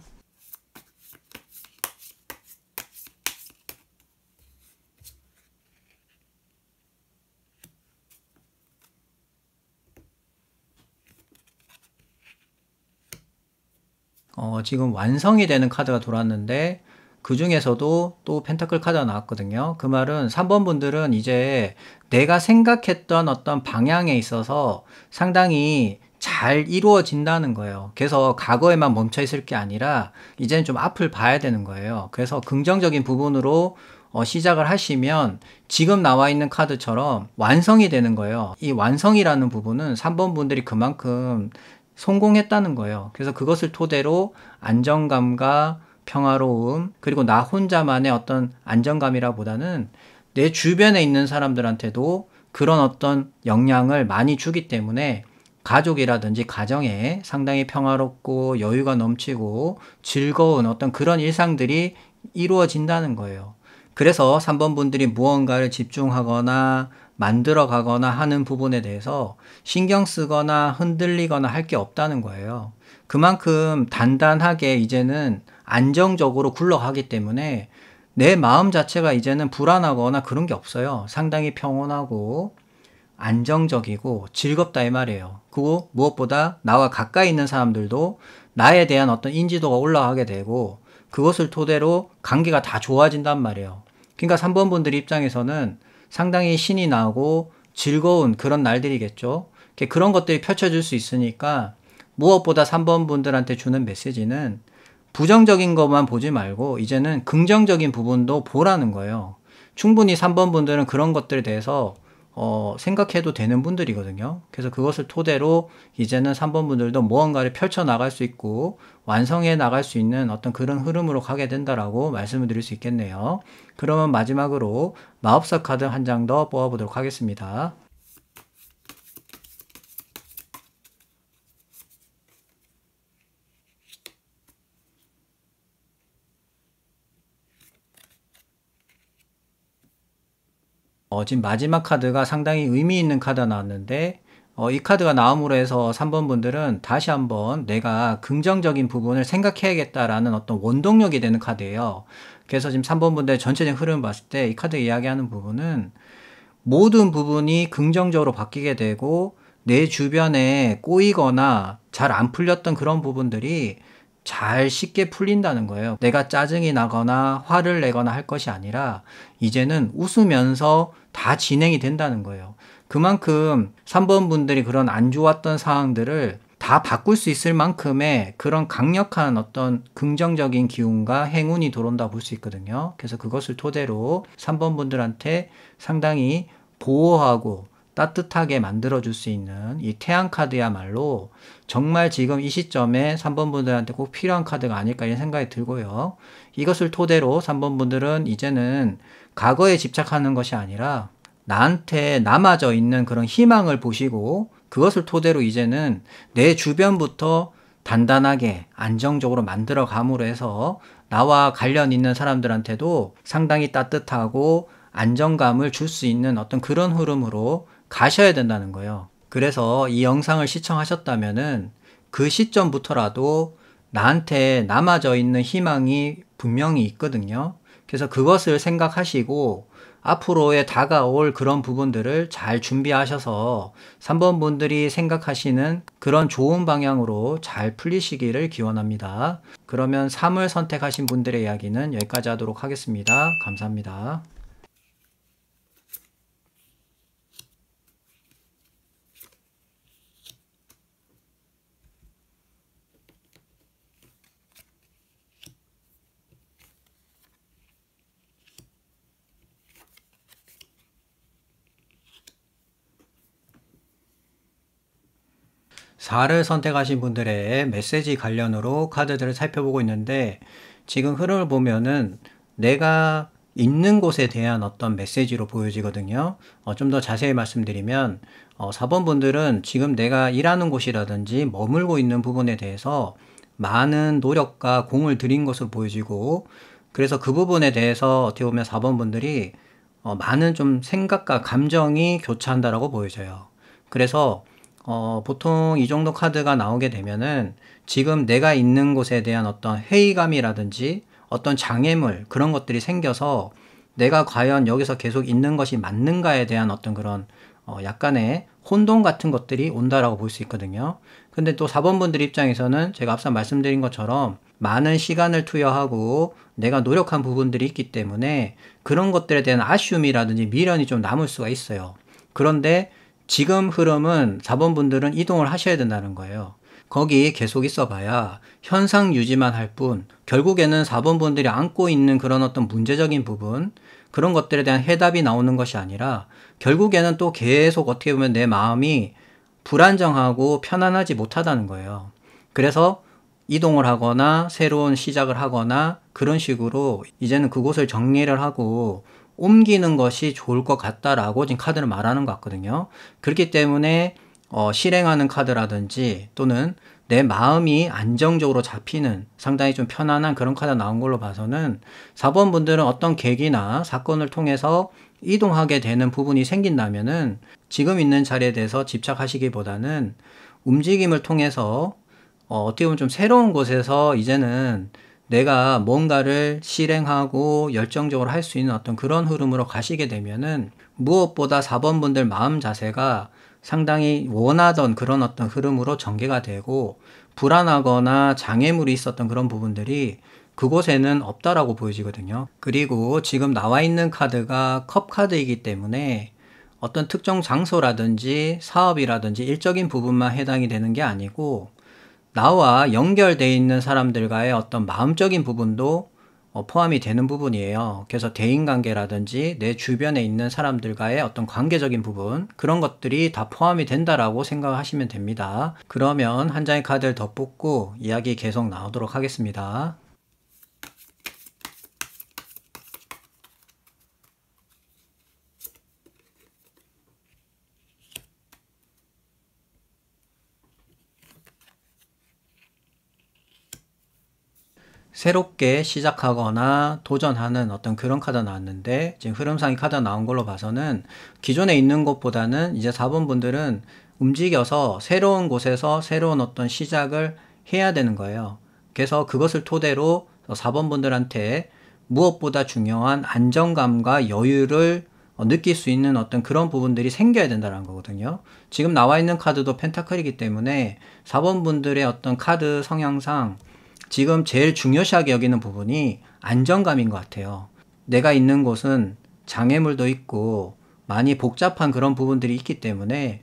지금 완성이 되는 카드가 돌았는데 그 중에서도 또 펜타클 카드가 나왔거든요. 그 말은 3번 분들은 이제 내가 생각했던 어떤 방향에 있어서 상당히 잘 이루어진다는 거예요. 그래서 과거에만 멈춰 있을 게 아니라 이제는 좀 앞을 봐야 되는 거예요. 그래서 긍정적인 부분으로 시작을 하시면 지금 나와 있는 카드처럼 완성이 되는 거예요. 이 완성이라는 부분은 3번 분들이 그만큼 성공했다는 거예요. 그래서 그것을 토대로 안정감과 평화로움, 그리고 나 혼자만의 어떤 안정감이라보다는 내 주변에 있는 사람들한테도 그런 어떤 영향을 많이 주기 때문에 가족이라든지 가정에 상당히 평화롭고 여유가 넘치고 즐거운 어떤 그런 일상들이 이루어진다는 거예요. 그래서 3번 분들이 무언가를 집중하거나 만들어 가거나 하는 부분에 대해서 신경 쓰거나 흔들리거나 할 게 없다는 거예요. 그만큼 단단하게 이제는 안정적으로 굴러가기 때문에 내 마음 자체가 이제는 불안하거나 그런 게 없어요. 상당히 평온하고 안정적이고 즐겁다 이 말이에요. 그리고 무엇보다 나와 가까이 있는 사람들도 나에 대한 어떤 인지도가 올라가게 되고 그것을 토대로 관계가 다 좋아진단 말이에요. 그러니까 3번 분들 입장에서는 상당히 신이 나고 즐거운 그런 날들이겠죠. 그런 것들이 펼쳐질 수 있으니까 무엇보다 3번 분들한테 주는 메시지는 부정적인 것만 보지 말고 이제는 긍정적인 부분도 보라는 거예요. 충분히 3번 분들은 그런 것들에 대해서 생각해도 되는 분들이거든요. 그래서 그것을 토대로 이제는 3번 분들도 무언가를 펼쳐 나갈 수 있고 완성해 나갈 수 있는 어떤 그런 흐름으로 가게 된다라고 말씀을 드릴 수 있겠네요. 그러면 마지막으로 마법사 카드 한 장 더 뽑아보도록 하겠습니다. 지금 마지막 카드가 상당히 의미 있는 카드가 나왔는데 이 카드가 나옴으로 해서 3번 분들은 다시 한번 내가 긍정적인 부분을 생각해야겠다라는 어떤 원동력이 되는 카드예요. 그래서 지금 3번 분들의 전체적인 흐름을 봤을 때 이 카드가 이야기하는 부분은 모든 부분이 긍정적으로 바뀌게 되고 내 주변에 꼬이거나 잘 안 풀렸던 그런 부분들이 잘 쉽게 풀린다는 거예요. 내가 짜증이 나거나 화를 내거나 할 것이 아니라 이제는 웃으면서 다 진행이 된다는 거예요. 그만큼 3번 분들이 그런 안 좋았던 상황들을 다 바꿀 수 있을 만큼의 그런 강력한 어떤 긍정적인 기운과 행운이 들어온다 볼 수 있거든요. 그래서 그것을 토대로 3번 분들한테 상당히 보호하고 따뜻하게 만들어줄 수 있는 이 태양 카드야말로 정말 지금 이 시점에 3번 분들한테 꼭 필요한 카드가 아닐까 이런 생각이 들고요. 이것을 토대로 3번 분들은 이제는 과거에 집착하는 것이 아니라 나한테 남아져 있는 그런 희망을 보시고 그것을 토대로 이제는 내 주변부터 단단하게 안정적으로 만들어 감으로 해서 나와 관련 있는 사람들한테도 상당히 따뜻하고 안정감을 줄 수 있는 어떤 그런 흐름으로 가셔야 된다는 거예요. 그래서 이 영상을 시청하셨다면은 그 시점부터라도 나한테 남아져 있는 희망이 분명히 있거든요. 그래서 그것을 생각하시고 앞으로의 다가올 그런 부분들을 잘 준비하셔서 3번 분들이 생각하시는 그런 좋은 방향으로 잘 풀리시기를 기원합니다. 그러면 3을 선택하신 분들의 이야기는 여기까지 하도록 하겠습니다. 감사합니다. (4를) 선택하신 분들의 메시지 관련으로 카드들을 살펴보고 있는데, 지금 흐름을 보면은 내가 있는 곳에 대한 어떤 메시지로 보여지거든요. 좀 더 자세히 말씀드리면 4번 분들은 지금 내가 일하는 곳이라든지 머물고 있는 부분에 대해서 많은 노력과 공을 들인 것으로 보여지고, 그래서 그 부분에 대해서 어떻게 보면 4번 분들이 많은 좀 생각과 감정이 교차한다라고 보여져요. 그래서 보통 이 정도 카드가 나오게 되면은 지금 내가 있는 곳에 대한 어떤 회의감이라든지 어떤 장애물, 그런 것들이 생겨서 내가 과연 여기서 계속 있는 것이 맞는가에 대한 어떤 그런 약간의 혼동 같은 것들이 온다라고 볼 수 있거든요. 근데 또 4번 분들 입장에서는 제가 앞서 말씀드린 것처럼 많은 시간을 투여하고 내가 노력한 부분들이 있기 때문에 그런 것들에 대한 아쉬움이라든지 미련이 좀 남을 수가 있어요. 그런데 지금 흐름은 4번 분들은 이동을 하셔야 된다는 거예요. 거기 계속 있어 봐야 현상 유지만 할 뿐, 결국에는 4번 분들이 안고 있는 그런 어떤 문제적인 부분, 그런 것들에 대한 해답이 나오는 것이 아니라 결국에는 또 계속 어떻게 보면 내 마음이 불안정하고 편안하지 못하다는 거예요. 그래서 이동을 하거나 새로운 시작을 하거나 그런 식으로 이제는 그곳을 정리를 하고 옮기는 것이 좋을 것 같다라고 지금 카드는 말하는 것 같거든요. 그렇기 때문에 실행하는 카드라든지 또는 내 마음이 안정적으로 잡히는 상당히 좀 편안한 그런 카드 나온 걸로 봐서는 4번 분들은 어떤 계기나 사건을 통해서 이동하게 되는 부분이 생긴다면은 지금 있는 자리에 대해서 집착하시기보다는 움직임을 통해서 어떻게 보면 좀 새로운 곳에서 이제는 내가 뭔가를 실행하고 열정적으로 할 수 있는 어떤 그런 흐름으로 가시게 되면은 무엇보다 4번 분들 마음 자세가 상당히 원하던 그런 어떤 흐름으로 전개가 되고, 불안하거나 장애물이 있었던 그런 부분들이 그곳에는 없다라고 보여지거든요. 그리고 지금 나와 있는 카드가 컵 카드이기 때문에 어떤 특정 장소라든지 사업이라든지 일적인 부분만 해당이 되는 게 아니고 나와 연결되어 있는 사람들과의 어떤 마음적인 부분도 포함이 되는 부분이에요. 그래서 대인관계라든지 내 주변에 있는 사람들과의 어떤 관계적인 부분, 그런 것들이 다 포함이 된다라고 생각하시면 됩니다. 그러면 한 장의 카드를 더 뽑고 이야기 계속 나오도록 하겠습니다. 새롭게 시작하거나 도전하는 어떤 그런 카드 나왔는데, 지금 흐름상의 카드 나온 걸로 봐서는 기존에 있는 것보다는 이제 4번 분들은 움직여서 새로운 곳에서 새로운 어떤 시작을 해야 되는 거예요. 그래서 그것을 토대로 4번 분들한테 무엇보다 중요한 안정감과 여유를 느낄 수 있는 어떤 그런 부분들이 생겨야 된다는 거거든요. 지금 나와 있는 카드도 펜타클이기 때문에 4번 분들의 어떤 카드 성향상 지금 제일 중요시하게 여기는 부분이 안정감인 것 같아요. 내가 있는 곳은 장애물도 있고 많이 복잡한 그런 부분들이 있기 때문에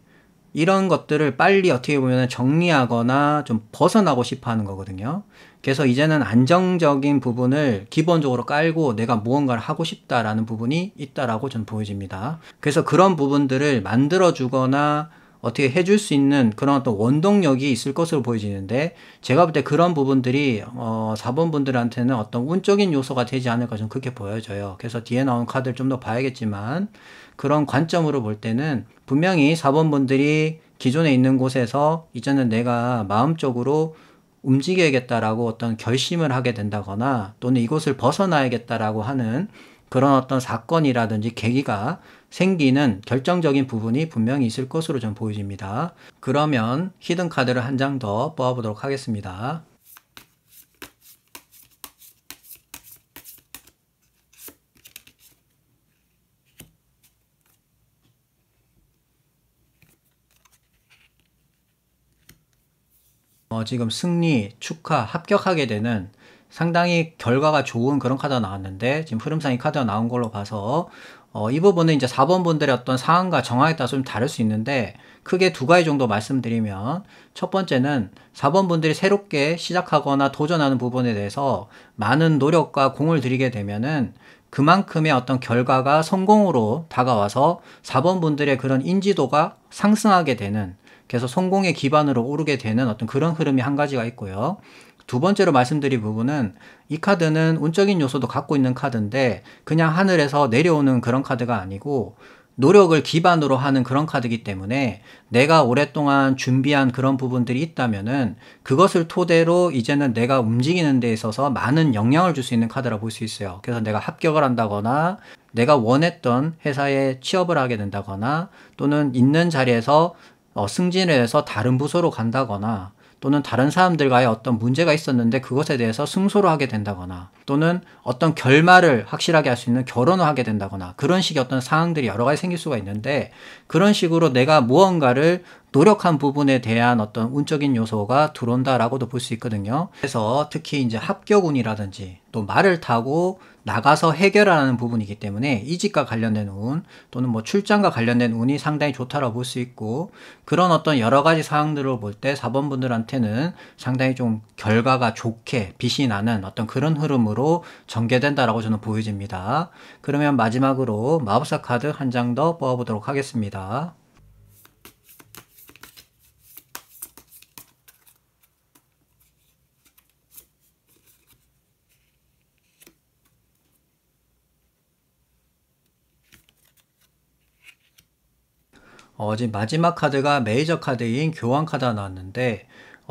이런 것들을 빨리 어떻게 보면 정리하거나 좀 벗어나고 싶어 하는 거거든요. 그래서 이제는 안정적인 부분을 기본적으로 깔고 내가 무언가를 하고 싶다라는 부분이 있다라고 저는 보여집니다. 그래서 그런 부분들을 만들어주거나 어떻게 해줄 수 있는 그런 어떤 원동력이 있을 것으로 보여지는데, 제가 볼 때 그런 부분들이 4번 분들한테는 어떤 운적인 요소가 되지 않을까 좀 그렇게 보여져요. 그래서 뒤에 나온 카드를 좀 더 봐야겠지만 그런 관점으로 볼 때는 분명히 4번 분들이 기존에 있는 곳에서 이제는 내가 마음적으로 움직여야겠다라고 어떤 결심을 하게 된다거나 또는 이곳을 벗어나야겠다라고 하는 그런 어떤 사건이라든지 계기가 생기는 결정적인 부분이 분명히 있을 것으로 좀 보여집니다. 그러면 히든 카드를 한 장 더 뽑아보도록 하겠습니다. 지금 승리, 축하, 합격하게 되는 상당히 결과가 좋은 그런 카드가 나왔는데, 지금 흐름상의 카드가 나온 걸로 봐서 이 부분은 이제 4번 분들의 어떤 상황과 정황에 따라서 좀 다를 수 있는데, 크게 두 가지 정도 말씀드리면, 첫 번째는 4번 분들이 새롭게 시작하거나 도전하는 부분에 대해서 많은 노력과 공을 들이게 되면은 그만큼의 어떤 결과가 성공으로 다가와서 4번 분들의 그런 인지도가 상승하게 되는, 그래서 성공의 기반으로 오르게 되는 어떤 그런 흐름이 한 가지가 있고요. 두 번째로 말씀드릴 부분은, 이 카드는 운적인 요소도 갖고 있는 카드인데 그냥 하늘에서 내려오는 그런 카드가 아니고 노력을 기반으로 하는 그런 카드이기 때문에, 내가 오랫동안 준비한 그런 부분들이 있다면은 그것을 토대로 이제는 내가 움직이는 데 있어서 많은 영향을 줄 수 있는 카드라 볼 수 있어요. 그래서 내가 합격을 한다거나 내가 원했던 회사에 취업을 하게 된다거나, 또는 있는 자리에서 승진을 해서 다른 부서로 간다거나, 또는 다른 사람들과의 어떤 문제가 있었는데 그것에 대해서 승소를 하게 된다거나, 또는 어떤 결말을 확실하게 할 수 있는 결혼을 하게 된다거나, 그런 식의 어떤 상황들이 여러 가지 생길 수가 있는데, 그런 식으로 내가 무언가를 노력한 부분에 대한 어떤 운적인 요소가 들어온다라고도 볼 수 있거든요. 그래서 특히 이제 합격운이라든지 또 말을 타고 나가서 해결하는 부분이기 때문에 이직과 관련된 운, 또는 뭐 출장과 관련된 운이 상당히 좋다라고 볼 수 있고, 그런 어떤 여러 가지 사항들을 볼 때 4번 분들한테는 상당히 좀 결과가 좋게 빛이 나는 어떤 그런 흐름으로 전개된다라고 저는 보여집니다. 그러면 마지막으로 마법사 카드 한 장 더 뽑아보도록 하겠습니다. 지금 마지막 카드가 메이저 카드인 교환 카드가 나왔는데,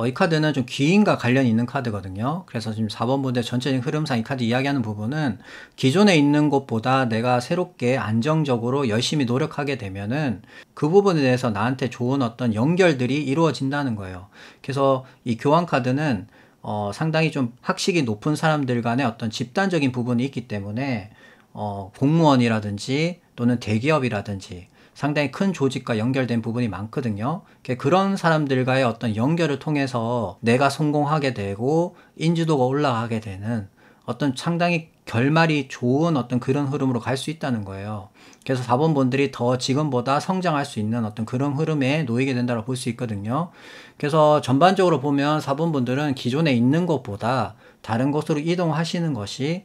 이 카드는 좀 기인과 관련이 있는 카드거든요. 그래서 지금 4번 분들 전체적인 흐름상 이 카드 이야기하는 부분은, 기존에 있는 곳보다 내가 새롭게 안정적으로 열심히 노력하게 되면은 그 부분에 대해서 나한테 좋은 어떤 연결들이 이루어진다는 거예요. 그래서 이 교환 카드는 상당히 좀 학식이 높은 사람들 간의 어떤 집단적인 부분이 있기 때문에, 공무원이라든지 또는 대기업이라든지 상당히 큰 조직과 연결된 부분이 많거든요. 그런 사람들과의 어떤 연결을 통해서 내가 성공하게 되고 인지도가 올라가게 되는 어떤 상당히 결말이 좋은 어떤 그런 흐름으로 갈 수 있다는 거예요. 그래서 4번 분들이 더 지금보다 성장할 수 있는 어떤 그런 흐름에 놓이게 된다고 볼 수 있거든요. 그래서 전반적으로 보면 4번 분들은 기존에 있는 것보다 다른 곳으로 이동하시는 것이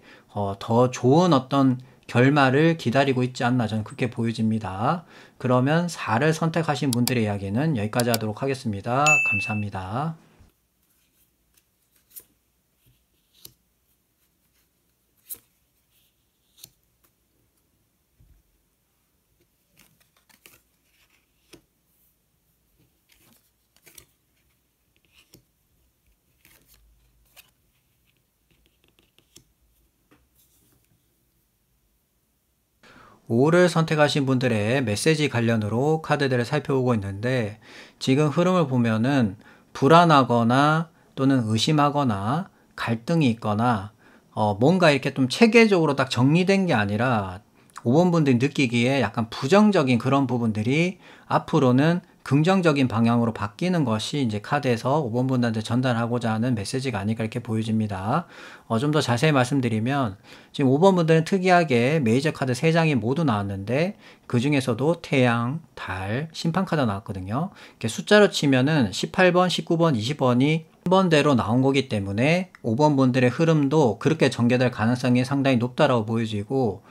더 좋은 어떤 결말을 기다리고 있지 않나, 저는 그렇게 보여집니다. 그러면 4를 선택하신 분들의 이야기는 여기까지 하도록 하겠습니다. 감사합니다. 5를 선택하신 분들의 메시지 관련으로 카드들을 살펴보고 있는데, 지금 흐름을 보면은 불안하거나 또는 의심하거나 갈등이 있거나 뭔가 이렇게 좀 체계적으로 딱 정리된 게 아니라 5번 분들이 느끼기에 약간 부정적인 그런 부분들이 앞으로는 긍정적인 방향으로 바뀌는 것이 이제 카드에서 5번 분들한테 전달하고자 하는 메시지가 아닐까 이렇게 보여집니다. 좀 더 자세히 말씀드리면, 지금 5번 분들은 특이하게 메이저 카드 3장이 모두 나왔는데 그 중에서도 태양, 달, 심판 카드가 나왔거든요. 이렇게 숫자로 치면은 18번, 19번, 20번이 한 번대로 나온 거기 때문에 5번 분들의 흐름도 그렇게 전개될 가능성이 상당히 높다라고 보여지고,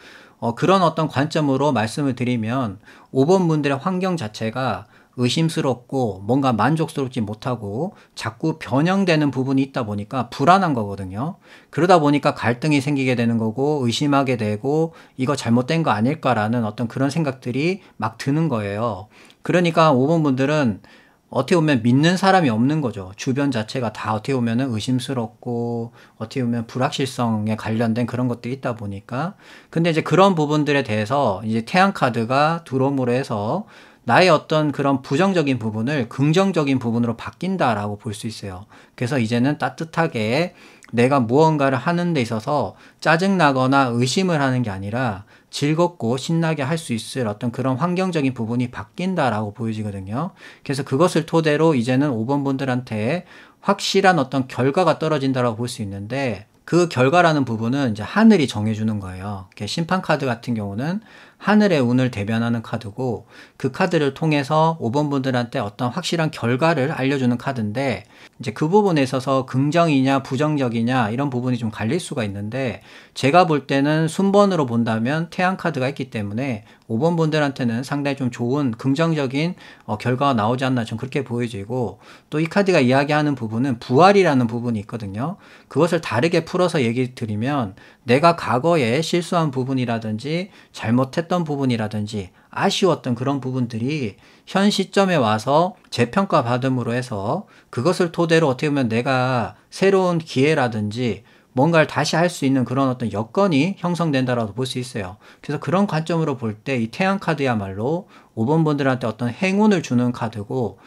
그런 어떤 관점으로 말씀을 드리면 5번 분들의 환경 자체가 의심스럽고 뭔가 만족스럽지 못하고 자꾸 변형되는 부분이 있다 보니까 불안한 거거든요. 그러다 보니까 갈등이 생기게 되는 거고, 의심하게 되고 이거 잘못된 거 아닐까라는 어떤 그런 생각들이 막 드는 거예요. 그러니까 5번 분들은 어떻게 보면 믿는 사람이 없는 거죠. 주변 자체가 다 어떻게 보면 의심스럽고 어떻게 보면 불확실성에 관련된 그런 것들이 있다 보니까, 근데 이제 그런 부분들에 대해서 이제 태양 카드가 들어옴으로 해서 나의 어떤 그런 부정적인 부분을 긍정적인 부분으로 바뀐다라고 볼 수 있어요. 그래서 이제는 따뜻하게 내가 무언가를 하는 데 있어서 짜증나거나 의심을 하는 게 아니라 즐겁고 신나게 할 수 있을 어떤 그런 환경적인 부분이 바뀐다라고 보여지거든요. 그래서 그것을 토대로 이제는 5번 분들한테 확실한 어떤 결과가 떨어진다라고 볼 수 있는데, 그 결과라는 부분은 이제 하늘이 정해주는 거예요. 심판 카드 같은 경우는 하늘의 운을 대변하는 카드고, 그 카드를 통해서 5번 분들한테 어떤 확실한 결과를 알려주는 카드인데, 이제 그 부분에 있어서 긍정이냐 부정적이냐 이런 부분이 좀 갈릴 수가 있는데, 제가 볼 때는 순번으로 본다면 태양 카드가 있기 때문에 5번 분들한테는 상당히 좀 좋은 긍정적인 결과가 나오지 않나 좀 그렇게 보여지고, 또 이 카드가 이야기하는 부분은 부활이라는 부분이 있거든요. 그것을 다르게 풀어서 얘기 드리면, 내가 과거에 실수한 부분이라든지 잘못했던 부분이라든지 아쉬웠던 그런 부분들이 현 시점에 와서 재평가 받음으로 해서 그것을 토대로 어떻게 보면 내가 새로운 기회라든지 뭔가를 다시 할 수 있는 그런 어떤 여건이 형성된다라고 볼 수 있어요. 그래서 그런 관점으로 볼 때 이 태양 카드야말로 5번 분들한테 어떤 행운을 주는 카드고,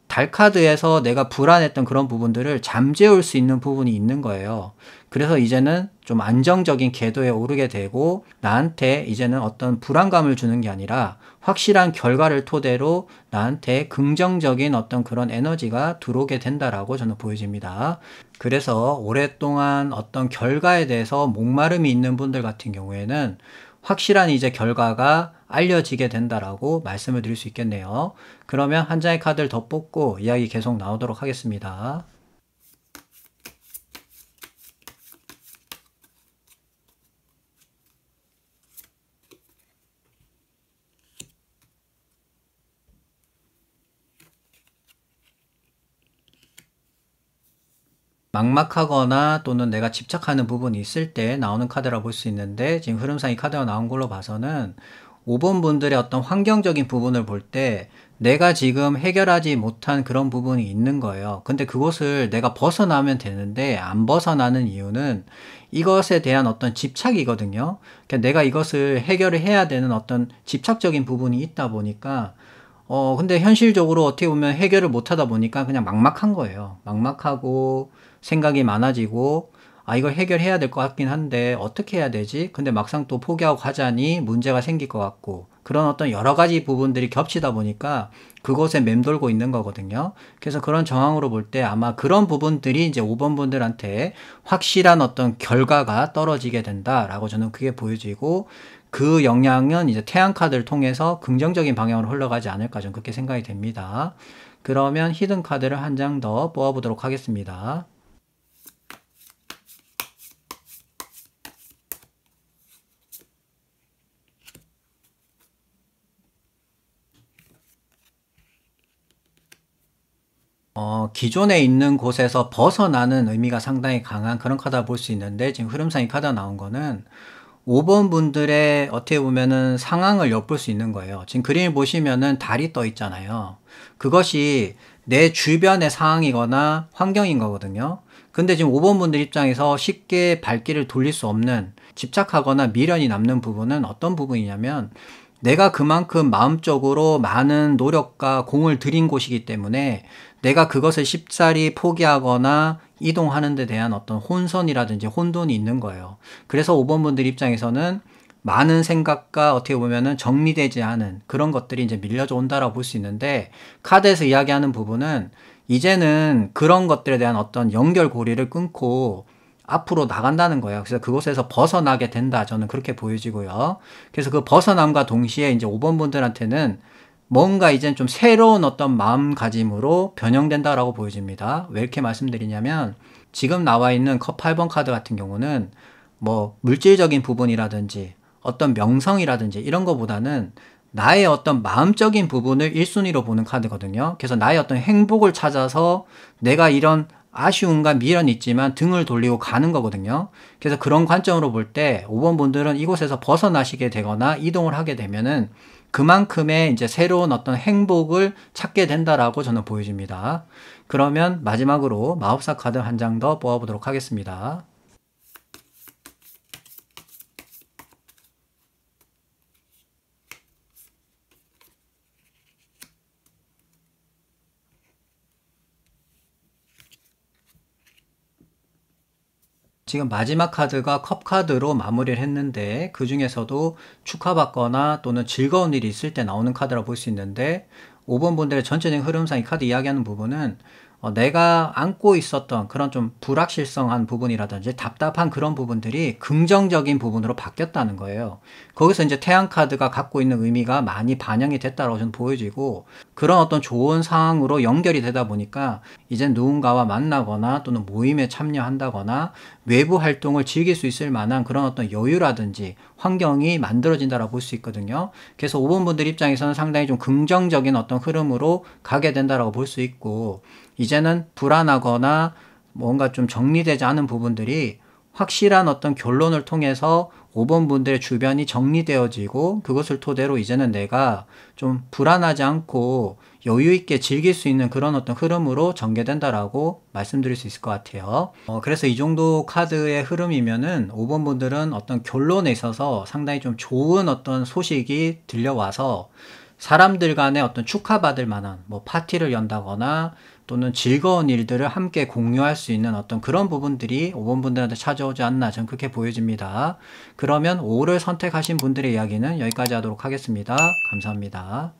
달 카드에서 내가 불안했던 그런 부분들을 잠재울 수 있는 부분이 있는 거예요. 그래서 이제는 좀 안정적인 궤도에 오르게 되고, 나한테 이제는 어떤 불안감을 주는 게 아니라 확실한 결과를 토대로 나한테 긍정적인 어떤 그런 에너지가 들어오게 된다라고 저는 보여집니다. 그래서 오랫동안 어떤 결과에 대해서 목마름이 있는 분들 같은 경우에는 확실한 이제 결과가 알려지게 된다라고 말씀을 드릴 수 있겠네요. 그러면 한 장의 카드를 더 뽑고 이야기 계속 나오도록 하겠습니다. 막막하거나 또는 내가 집착하는 부분이 있을 때 나오는 카드라고 볼 수 있는데, 지금 흐름상 이 카드가 나온 걸로 봐서는 5번 분들의 어떤 환경적인 부분을 볼 때 내가 지금 해결하지 못한 그런 부분이 있는 거예요. 근데 그것을 내가 벗어나면 되는데 안 벗어나는 이유는 이것에 대한 어떤 집착이거든요. 그러니까 내가 이것을 해결을 해야 되는 어떤 집착적인 부분이 있다 보니까 근데 현실적으로 어떻게 보면 해결을 못 하다 보니까 그냥 막막한 거예요. 막막하고 생각이 많아지고, 이걸 해결해야 될 것 같긴 한데 어떻게 해야 되지? 근데 막상 또 포기하고 가자니 문제가 생길 것 같고, 그런 어떤 여러 가지 부분들이 겹치다 보니까 그곳에 맴돌고 있는 거거든요. 그래서 그런 정황으로 볼 때 아마 그런 부분들이 이제 5번 분들한테 확실한 어떤 결과가 떨어지게 된다라고 저는 그게 보여지고, 그 영향은 이제 태양 카드를 통해서 긍정적인 방향으로 흘러가지 않을까 좀 그렇게 생각이 됩니다. 그러면 히든 카드를 한 장 더 뽑아보도록 하겠습니다. 기존에 있는 곳에서 벗어나는 의미가 상당히 강한 그런 카드라 볼 수 있는데, 지금 흐름상 이 카드가 나온 거는 5번 분들의 어떻게 보면은 상황을 엿볼 수 있는 거예요. 지금 그림을 보시면은 달이 떠 있잖아요. 그것이 내 주변의 상황이거나 환경인 거거든요. 근데 지금 5번 분들 입장에서 쉽게 발길을 돌릴 수 없는, 집착하거나 미련이 남는 부분은 어떤 부분이냐면, 내가 그만큼 마음적으로 많은 노력과 공을 들인 곳이기 때문에 내가 그것을 쉽사리 포기하거나 이동하는 데 대한 어떤 혼선이라든지 혼돈이 있는 거예요. 그래서 5번 분들 입장에서는 많은 생각과 어떻게 보면은 정리되지 않은 그런 것들이 이제 밀려져 온다라고 볼 수 있는데, 카드에서 이야기하는 부분은 이제는 그런 것들에 대한 어떤 연결고리를 끊고 앞으로 나간다는 거예요. 그래서 그곳에서 벗어나게 된다. 저는 그렇게 보여지고요. 그래서 그 벗어남과 동시에 이제 5번 분들한테는 뭔가 이젠 좀 새로운 어떤 마음가짐으로 변형된다라고 보여집니다. 왜 이렇게 말씀드리냐면, 지금 나와 있는 컵 8번 카드 같은 경우는 뭐 물질적인 부분이라든지 어떤 명성이라든지 이런 거보다는 나의 어떤 마음적인 부분을 1순위로 보는 카드거든요. 그래서 나의 어떤 행복을 찾아서 내가 이런 아쉬움과 미련이 있지만 등을 돌리고 가는 거거든요. 그래서 그런 관점으로 볼 때 5번 분들은 이곳에서 벗어나시게 되거나 이동을 하게 되면은 그만큼의 이제 새로운 어떤 행복을 찾게 된다라고 저는 보여집니다. 그러면 마지막으로 마법사 카드 한 장 더 뽑아보도록 하겠습니다. 지금 마지막 카드가 컵 카드로 마무리를 했는데, 그 중에서도 축하받거나 또는 즐거운 일이 있을 때 나오는 카드라 볼 수 있는데, 5번 분들의 전체적인 흐름상 이 카드 이야기하는 부분은 내가 안고 있었던 그런 좀 불확실성한 부분이라든지 답답한 그런 부분들이 긍정적인 부분으로 바뀌었다는 거예요. 거기서 이제 태양 카드가 갖고 있는 의미가 많이 반영이 됐다고 저는 보여지고, 그런 어떤 좋은 상황으로 연결이 되다 보니까 이제 누군가와 만나거나 또는 모임에 참여한다거나 외부 활동을 즐길 수 있을 만한 그런 어떤 여유라든지 환경이 만들어진다고 볼 수 있거든요. 그래서 5번 분들 입장에서는 상당히 좀 긍정적인 어떤 흐름으로 가게 된다고 볼 수 있고, 이제는 불안하거나 뭔가 좀 정리되지 않은 부분들이 확실한 어떤 결론을 통해서 5번 분들의 주변이 정리되어지고, 그것을 토대로 이제는 내가 좀 불안하지 않고 여유 있게 즐길 수 있는 그런 어떤 흐름으로 전개된다라고 말씀드릴 수 있을 것 같아요. 그래서 이 정도 카드의 흐름이면은 5번 분들은 어떤 결론에 있어서 상당히 좀 좋은 어떤 소식이 들려와서 사람들 간에 어떤 축하받을 만한 뭐 파티를 연다거나 또는 즐거운 일들을 함께 공유할 수 있는 어떤 그런 부분들이 5번 분들한테 찾아오지 않나, 저는 그렇게 보여집니다. 그러면 5를 선택하신 분들의 이야기는 여기까지 하도록 하겠습니다. 감사합니다.